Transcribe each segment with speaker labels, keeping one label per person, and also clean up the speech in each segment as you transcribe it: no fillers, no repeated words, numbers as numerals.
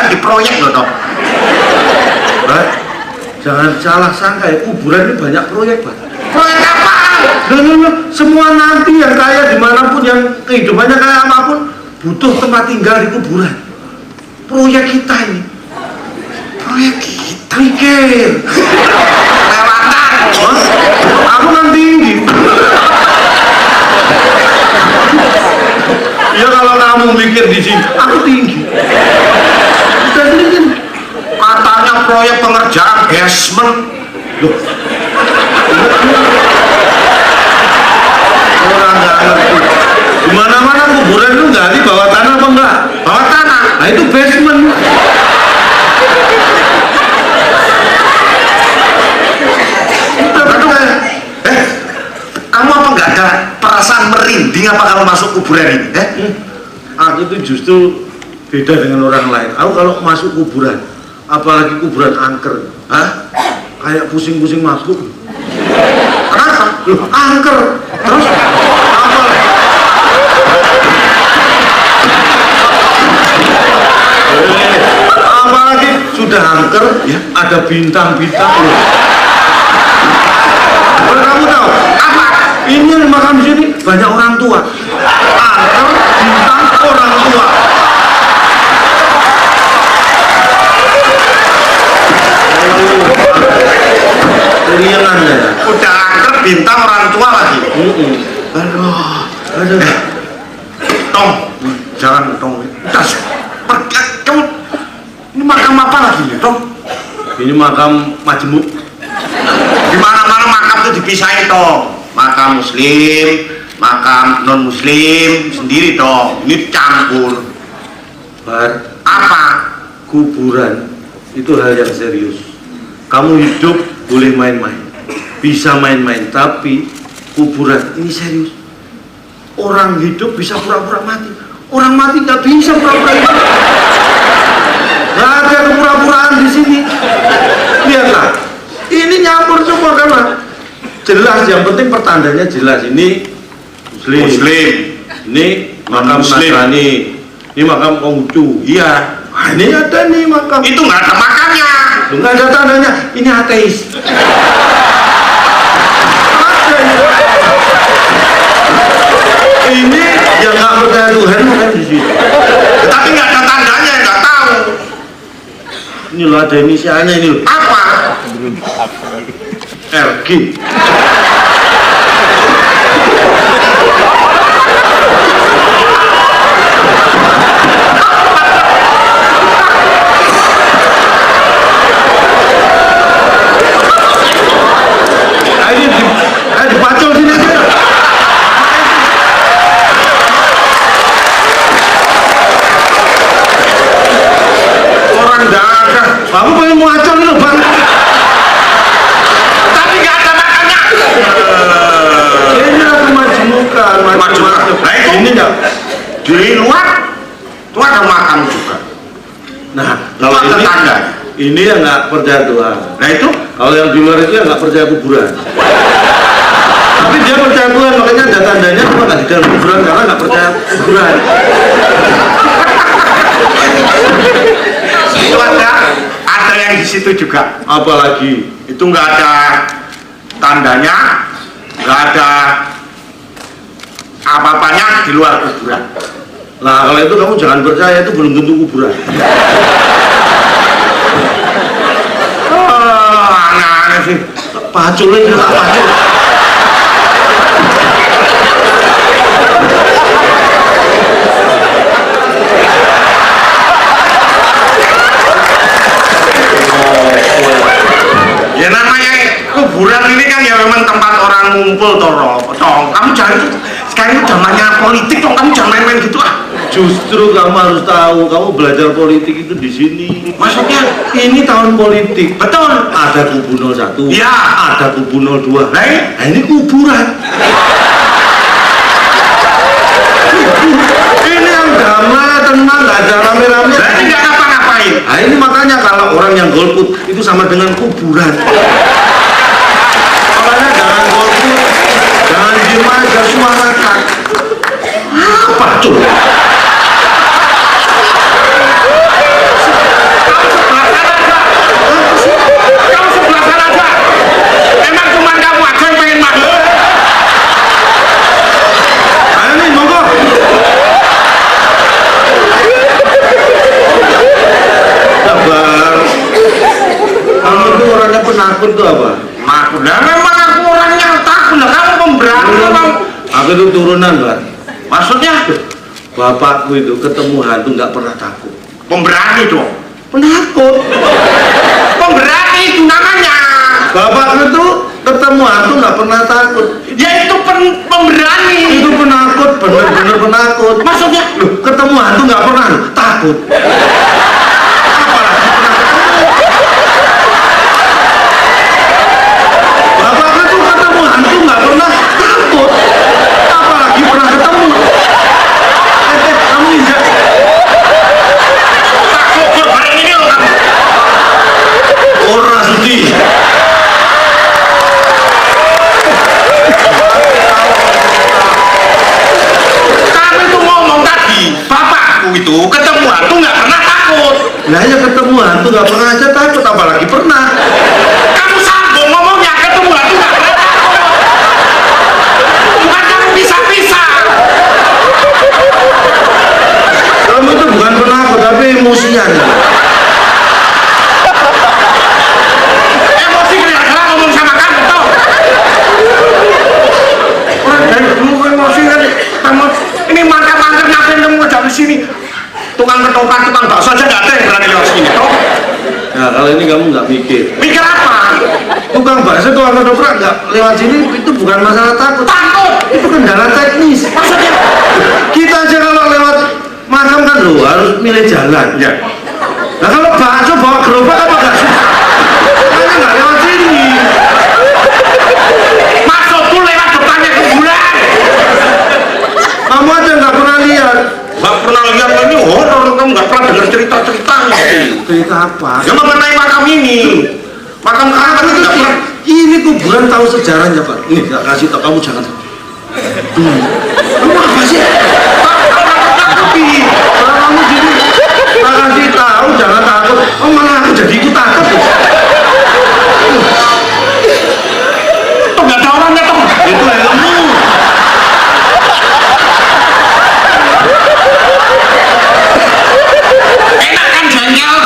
Speaker 1: kan di proyek loh toh.
Speaker 2: Jangan salah sangka ya, kuburan ini banyak proyek, Pak.
Speaker 1: Proyek apa?
Speaker 2: Semua nanti yang kaya dimanapun, yang kehidupannya kayak apapun, butuh tempat tinggal di kuburan. Proyek kita ini.
Speaker 1: Proyek kita.
Speaker 2: Pikir.
Speaker 1: Lewatan.
Speaker 2: Aku kan tinggi. Ya kalau kamu mikir di sini, aku tinggi. Udah tinggi.
Speaker 1: Katanya proyek pengerjaan basement.
Speaker 2: Loh. Orang nggak ngerti. Di mana-mana kuburan itu nggak di bawah tanah apa enggak?
Speaker 1: Bawah tanah.
Speaker 2: Nah itu basement.
Speaker 1: Kamu apa nggak ada perasaan merinding apa kalau masuk kuburan ini?
Speaker 2: Aku itu justru beda dengan orang lain. Aku kalau masuk kuburan, apalagi kuburan angker, kayak pusing-pusing mabuk.
Speaker 1: Kenapa?
Speaker 2: Loh, angker. Terus apa? Apalagi sudah angker, ya, ada bintang-bintang. Kamu tahu apa? Ini yang makam sini banyak orang tua. Angker, bintang, orang tua. Riangan ya.
Speaker 1: Udah angker bintang orang tua lagi.
Speaker 2: Aduh.
Speaker 1: Tong, jangan tong. Das, kamu ini makam apa lagi ya, Tong?
Speaker 2: Ini makam majemuk.
Speaker 1: Di mana-mana makam itu dipisahin, Tong. Makam muslim, makam non muslim sendiri, Tong. Ini campur.
Speaker 2: Bar,
Speaker 1: Apa?
Speaker 2: kuburan itu hal yang serius. Kamu hidup boleh main-main, bisa main-main, tapi kuburan ini serius. Orang hidup bisa pura-pura mati, orang mati nggak bisa pura-pura hidup. Nggak ada kepura-puraan di sini. Lihatlah, ini nyampur semua kan? Jelas, yang penting pertandanya jelas. Ini muslim, ini makam Nasrani, ini makam Konghucu. Iya, ini ada nih makam.
Speaker 1: Itu nggak ada makamnya.
Speaker 2: Nggak ada tandanya, ini ateis. Ini yang nggak percaya Tuhan bukan di sini.
Speaker 1: Tapi nggak ada tandanya, nggak tahu.
Speaker 2: Ini loh, ada inisialnya ini loh.
Speaker 1: Apa?
Speaker 2: RG. Dipacul sini aja. Orang dagang. Kamu pengen mau acol ini loh, Bang.
Speaker 1: Tapi nggak ada makamnya.
Speaker 2: Ini aku majemukan.
Speaker 1: Nah,
Speaker 2: Ini enggak.
Speaker 1: di luar itu ada makam juga.
Speaker 2: Nah,
Speaker 1: Itu
Speaker 2: kalau
Speaker 1: ada
Speaker 2: ini,
Speaker 1: tanda.
Speaker 2: ini yang nggak percaya Tuhan.
Speaker 1: Nah itu
Speaker 2: Kalau yang di luar itu yang nggak percaya kuburan. Tapi dia percaya Tuhan, makanya ada tandanya cuma nggak di dalam kuburan karena nggak percaya kuburan.
Speaker 1: itu ada yang di situ juga.
Speaker 2: Apalagi
Speaker 1: Itu nggak ada tandanya, nggak ada apa-apanya di luar kuburan.
Speaker 2: Nah kalau itu kamu jangan percaya, itu belum tentu kuburan.
Speaker 1: Aneh-aneh sih.
Speaker 2: Pacul aja, nggak pacul.
Speaker 1: Ya namanya kuburan ini kan ya memang tempat orang ngumpul Tong. Kamu jangan itu sekarang itu zamannya politik, Tong. Kamu jangan main-main gitu ah.
Speaker 2: Justru kamu harus tahu, kamu belajar politik itu di sini.
Speaker 1: Maksudnya
Speaker 2: Ini tahun politik.
Speaker 1: betul.
Speaker 2: Ada kubu 01,
Speaker 1: Ya.
Speaker 2: ada kubu 02.
Speaker 1: Nah,
Speaker 2: Nah ini kuburan. Ini yang damai, tenang, nggak ada rame-rame.
Speaker 1: berarti nggak ngapa-ngapain.
Speaker 2: Nah ini makanya kalau orang yang golput itu sama dengan kuburan. Makanya jangan golput, jangan diem aja, suarakan. Apa tuh? takut itu apa?
Speaker 1: Makut. Nah, memang aku orang yang takut. Lah kamu pemberani memang.
Speaker 2: Aku itu turunan, Pak.
Speaker 1: Maksudnya
Speaker 2: Bapakku itu ketemu hantu nggak pernah takut.
Speaker 1: pemberani dong.
Speaker 2: Penakut.
Speaker 1: Pemberani itu namanya.
Speaker 2: Bapakku itu ketemu hantu nggak pernah takut.
Speaker 1: Ya itu pemberani.
Speaker 2: Itu penakut, bener-bener penakut.
Speaker 1: Maksudnya
Speaker 2: Loh, ketemu hantu nggak pernah takut. Apalagi pernah ketemu. Bapakku itu ketemu hantu nggak pernah takut. Apalagi pernah ketemu. Kamu injak.
Speaker 1: takut bareng ini loh kamu.
Speaker 2: Ora sudi.
Speaker 1: Kamu itu ngomong tadi, bapakku itu ketemu hantu nggak pernah takut.
Speaker 2: Nah ya ketemu hantu nggak pernah aja takut, apalagi pernah.
Speaker 1: Kamu sambung ngomongnya ketemu hantu nggak pernah takut. Bukan kamu pisah-pisah.
Speaker 2: Kamu itu bukan penakut tapi emosian.
Speaker 1: Emosi gara-gara ngomong sama kamu tau. Orang dari dulu emosi kan kamu ini mangkar-mangkar ngapain kamu ngejam di sini? Tukang ketoprak, tukang bakso aja nggak ada yang berani lewat sini toh.
Speaker 2: Nah kalau ini kamu nggak mikir.
Speaker 1: Mikir apa?
Speaker 2: Tukang bakso, tukang ketoprak nggak lewat sini itu bukan masalah takut.
Speaker 1: Takut.
Speaker 2: Itu kendala teknis.
Speaker 1: Maksudnya?
Speaker 2: Kita aja kalau lewat makam kan lo harus milih jalan.
Speaker 1: Ya.
Speaker 2: Nah kalau bakso bawa gerobak apa nggak susah? Makanya nggak lewat sini.
Speaker 1: Maksudku lewat depannya kuburan.
Speaker 2: Kamu aja nggak pernah lihat.
Speaker 1: Nggak pernah lihat ini horor, kamu nggak pernah dengar cerita-ceritanya.
Speaker 2: Cerita apa?
Speaker 1: Ya mengenai makam ini. Makam kamu kan
Speaker 2: Itu
Speaker 1: nggak pernah.
Speaker 2: ini kuburan tahu sejarahnya Pak. Nih nggak kasih tau kamu jangan. Kamu apa sih?
Speaker 1: Tapi
Speaker 2: Kalau kamu jadi nggak kasih tahu jangan takut. Oh malah aku jadi ikut takut.
Speaker 1: tuh nggak ada orangnya tuh.
Speaker 2: Itu helmmu.
Speaker 1: Enak kan jengkel?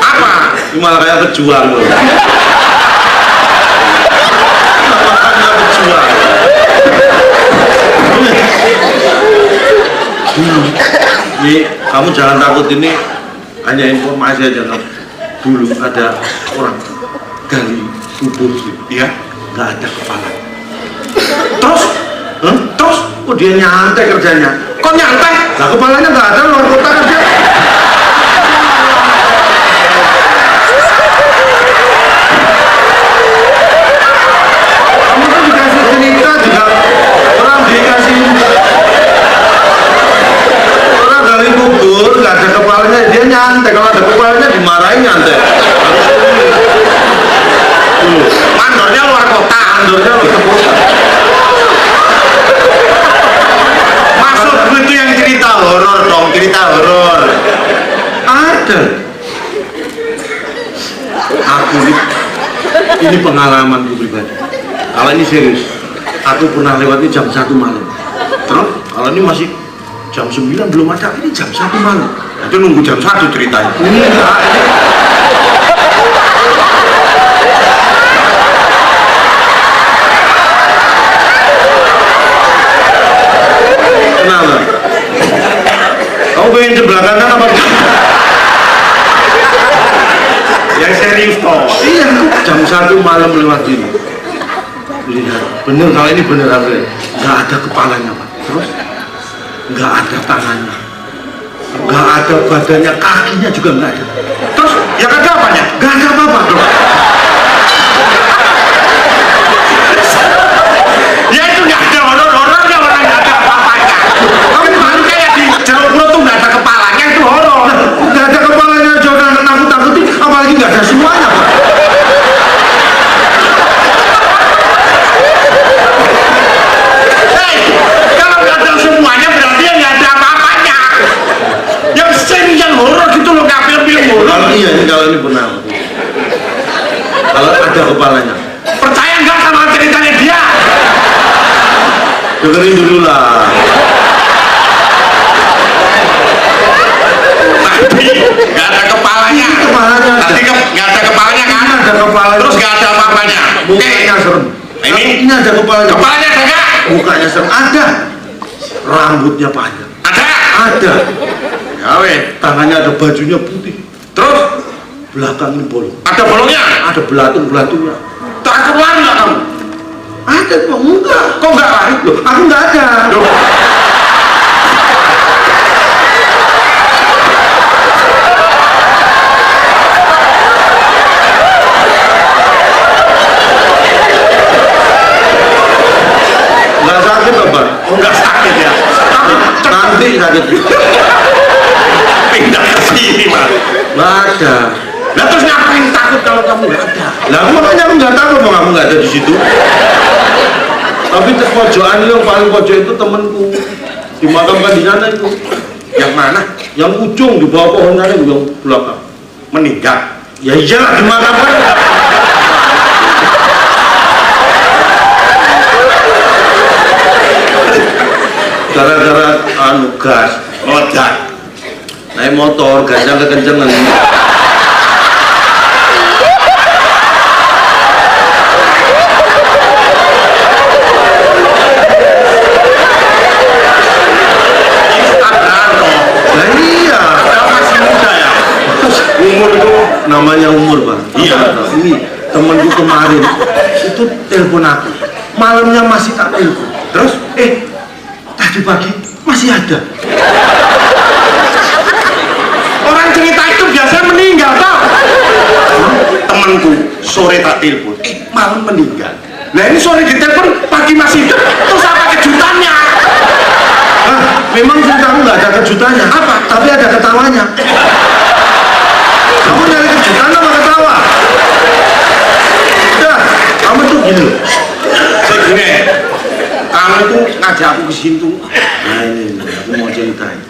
Speaker 1: Apa?
Speaker 2: Ini malah kayak pejuang loh. Makanya pejuang. Ini kamu jangan takut, ini hanya informasi aja kamu. Dulu ada orang gali kubur sih,
Speaker 1: Iya.
Speaker 2: nggak ada kepala.
Speaker 1: Terus?
Speaker 2: Hah?
Speaker 1: Terus?
Speaker 2: Kok dia nyantai kerjanya?
Speaker 1: Kok nyantai?
Speaker 2: Lah kepalanya nggak ada, luar kota kan dia. Kamu kan dikasih cerita juga, orang dikasih orang gali kubur nggak ada kepalanya, dia nyantai. Kalau ada kepalanya dimarahin nyantai.
Speaker 1: Mandornya luar kota.
Speaker 2: Andornya luar kota.
Speaker 1: Maksudku itu yang cerita horor dong, cerita horor.
Speaker 2: Ada. Aku ini pengalamanku pribadi. Kalau ini serius, aku pernah lewat ini jam 1 malam. Terus kalau ini masih jam 9 belum ada, ini jam 1 malam.
Speaker 1: Itu nunggu jam 1 ceritanya.
Speaker 2: Enggak. Kenapa? Kamu pengen sebelah kanan apa?
Speaker 1: Yang serius toh.
Speaker 2: Iya, jam 1 malam lewat ini. Lihat, bener kalau ini bener apa? Nggak ada kepalanya Pak. Terus nggak ada tangannya, nggak ada badannya, kakinya juga nggak ada.
Speaker 1: Terus yang ada apanya?
Speaker 2: Nggak ada apa-apa dong.
Speaker 1: Ya itu nggak ada horor-horornya, orang nggak ada apa-apanya. Kamu baru kayak di jeruk lo tuh nggak ada kepalanya, itu horor.
Speaker 2: Nggak ada kepalanya aja udah nakut-nakutin, apalagi nggak ada semuanya Pak.
Speaker 1: Hei, kalau nggak ada semuanya berarti yang nggak ada apa-apanya. Yang sering yang horor gitu loh, nggak film-film horor.
Speaker 2: Kalau ini benar. Kalau ada kepalanya,
Speaker 1: Percaya nggak sama ceritanya dia?
Speaker 2: dengerin dulu lah. ada kepalanya.
Speaker 1: Kepalanya ada nggak?
Speaker 2: Mukanya serem. Ada. Rambutnya panjang.
Speaker 1: Ada.
Speaker 2: Ada.
Speaker 1: Ya weh.
Speaker 2: Tangannya ada, bajunya putih.
Speaker 1: Terus
Speaker 2: Belakang ini bolong.
Speaker 1: ada bolongnya.
Speaker 2: Ada belatung-belatungnya.
Speaker 1: Tak lari nggak kamu?
Speaker 2: Ada Bang, enggak.
Speaker 1: Kok nggak lari?
Speaker 2: Loh, aku enggak ada.
Speaker 1: Loh.
Speaker 2: Enggak sakit Bapak.
Speaker 1: Oh, nggak sakit ya? Tapi
Speaker 2: Nanti sakit.
Speaker 1: pindah ke sini mas.
Speaker 2: Enggak ada.
Speaker 1: Nah terus ngapain takut kalau kamu nggak ada?
Speaker 2: Lah makanya aku enggak tahu Bang, kamu enggak ada di situ. Tapi pojokan yang paling pojok itu temanku. Dimakamkan di sana itu.
Speaker 1: Yang mana?
Speaker 2: Yang ujung di bawah pohon sana itu yang belakang.
Speaker 1: Meninggal.
Speaker 2: Ya iyalah dimakamkan. Gara-gara gas
Speaker 1: Meledak.
Speaker 2: naik motor gasnya kekencengan. Nah iya,
Speaker 1: Padahal masih muda ya.
Speaker 2: umur itu namanya umur Bang.
Speaker 1: Iya.
Speaker 2: Ini temanku kemarin itu telepon aku, malamnya masih tak telepon. Terus tadi pagi masih ada.
Speaker 1: Orang cerita itu biasanya meninggal tau. Temanku sore tak telepon, malam meninggal. Nah ini sore ditelepon, pagi masih hidup. Terus apa kejutannya?
Speaker 2: Nah, memang ceritaku nggak ada kejutannya.
Speaker 1: Apa?
Speaker 2: Tapi ada ketawanya. Kamu nyari kejutan apa ketawa? Udah, kamu tuh gini loh.
Speaker 1: Segini, kamu tuh ngajak aku ke sini tuh.
Speaker 2: Nah ini, aku mau ceritain.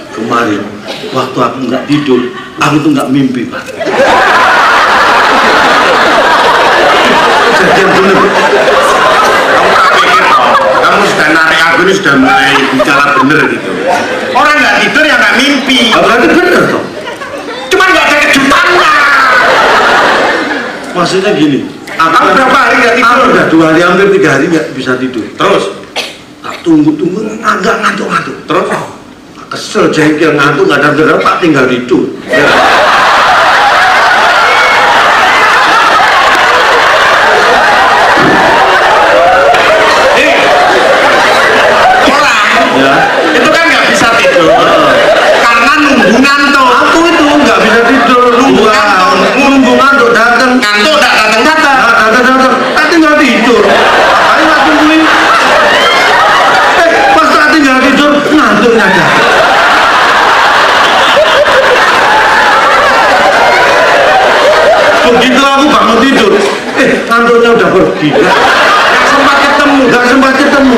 Speaker 2: Kemarin, waktu aku nggak tidur, aku tuh nggak mimpi Pak. Kejadian bener.
Speaker 1: Kamu tak pikir toh, kamu sudah narik aku ini sudah mulai bicara bener gitu. Orang nggak tidur ya nggak mimpi.
Speaker 2: Ah, berarti bener toh.
Speaker 1: Cuman nggak ada kejutannya.
Speaker 2: Maksudnya gini.
Speaker 1: Kamu berapa hari nggak tidur?
Speaker 2: Aku udah 2 hari, hampir 3 hari nggak bisa tidur.
Speaker 1: Terus,
Speaker 2: Tak tunggu-tunggu nggak ngantuk-ngantuk.
Speaker 1: terus.
Speaker 2: Kesel jengkel ngantuk nggak ada gerak, tak tinggal tidur. Ya.
Speaker 1: Orang
Speaker 2: Ya.
Speaker 1: itu kan nggak bisa tidur karena nunggu ngantuk.
Speaker 2: Aku itu nggak bisa tidur,
Speaker 1: Nunggu
Speaker 2: nunggu
Speaker 1: ngantuk.
Speaker 2: nunggu ngantuk datang.
Speaker 1: Ngantuk nggak datang-datang.
Speaker 2: Datang, tak tinggal tidur. Ayo tak tungguin. Pas tak tinggal tidur ngantuknya datang. Begitu aku bangun tidur, ngantuknya udah pergi.
Speaker 1: Nggak sempat ketemu.
Speaker 2: Nggak sempat ketemu.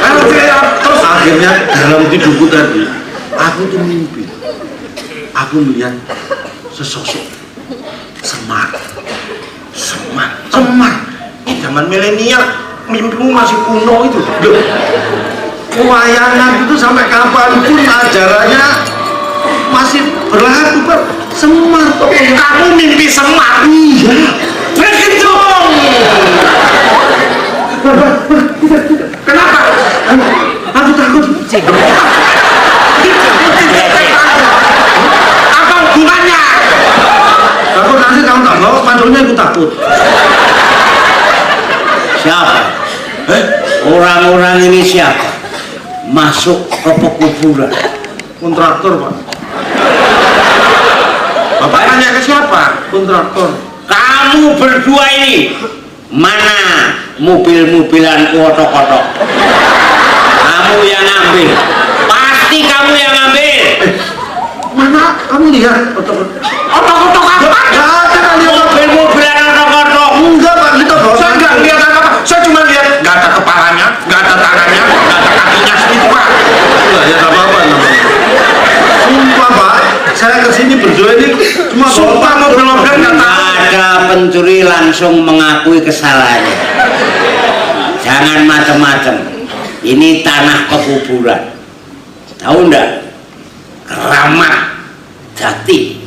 Speaker 1: Kalau saya terus
Speaker 2: Akhirnya dalam tidurku tadi, aku tuh mimpi. Aku melihat sesosok Semar.
Speaker 1: zaman milenial mimpimu masih kuno itu.
Speaker 2: Loh, wayangan itu sampai kapanpun ajarannya masih berlaku Pak. Semar toh.
Speaker 1: Kamu mimpi Semar.
Speaker 2: Iya.
Speaker 1: Berhitung. Kenapa?
Speaker 2: Aku takut.
Speaker 1: Apa hubungannya?
Speaker 2: Takut nanti kamu tak bawa panculnya aku takut.
Speaker 3: Siapa? Orang-orang ini siapa? Masuk ke pekuburan.
Speaker 2: Kontraktor Pak.
Speaker 1: Bapak tanya ke siapa?
Speaker 2: Kontraktor.
Speaker 3: Kamu berdua ini mana mobil-mobilan kotok-kotok? Kamu yang ngambil. Pasti kamu yang ngambil.
Speaker 2: Mana kamu lihat kontraktor?
Speaker 1: Otok-otok apa?
Speaker 2: Nggak ada kali otak.
Speaker 3: Mobil-mobilan kotok-kotok.
Speaker 2: Enggak Pak, kita bawa.
Speaker 1: Saya nggak lihat apa-apa. Saya cuma lihat nggak ada kepalanya, nggak ada tangannya, nggak ada kakinya segitu Pak.
Speaker 2: Enggak ya apa-apa namanya. Sumpah Pak, saya kesini berdua ini cuma
Speaker 1: Sumpah mobil-mobil nggak tahu.
Speaker 3: Ada pencuri langsung mengakui kesalahannya. Jangan macam-macam. Ini tanah pekuburan. Tahu enggak? Keramat jati.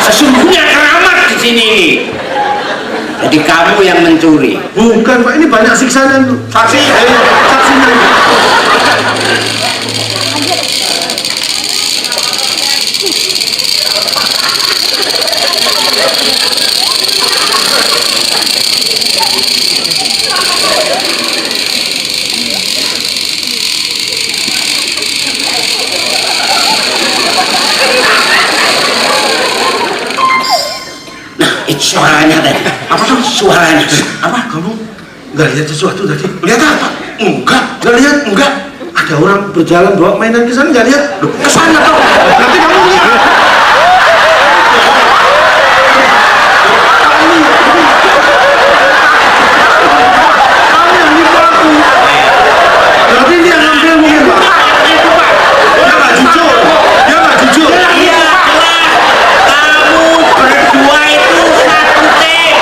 Speaker 3: Sesungguhnya keramat di sini nih. Jadi kamu yang mencuri.
Speaker 2: Bukan Pak, ini banyak siksanya tuh.
Speaker 1: Saksi.
Speaker 2: Saksinya.
Speaker 3: Itu suaranya tadi.
Speaker 1: Apa tuh?
Speaker 3: Suaranya.
Speaker 2: Apa? Kamu nggak lihat sesuatu tadi?
Speaker 1: Lihat apa? Enggak.
Speaker 2: Nggak lihat?
Speaker 1: Enggak.
Speaker 2: Ada orang berjalan bawa mainan ke sana, nggak lihat?
Speaker 1: Loh, kesana toh. Berarti kamu lihat.
Speaker 2: Kamu yang nipu aku. Berarti dia ngambil mungkin Pak. Dia nggak jujur. Dia nggak jujur.
Speaker 3: Iya, kamu berdua itu satu tim.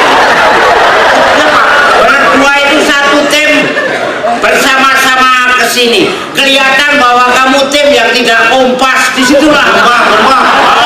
Speaker 3: Berdua itu satu tim bersama-sama kesini. Kelihatan bahwa kamu tim yang tidak kompas. Disitulah.
Speaker 2: Pak.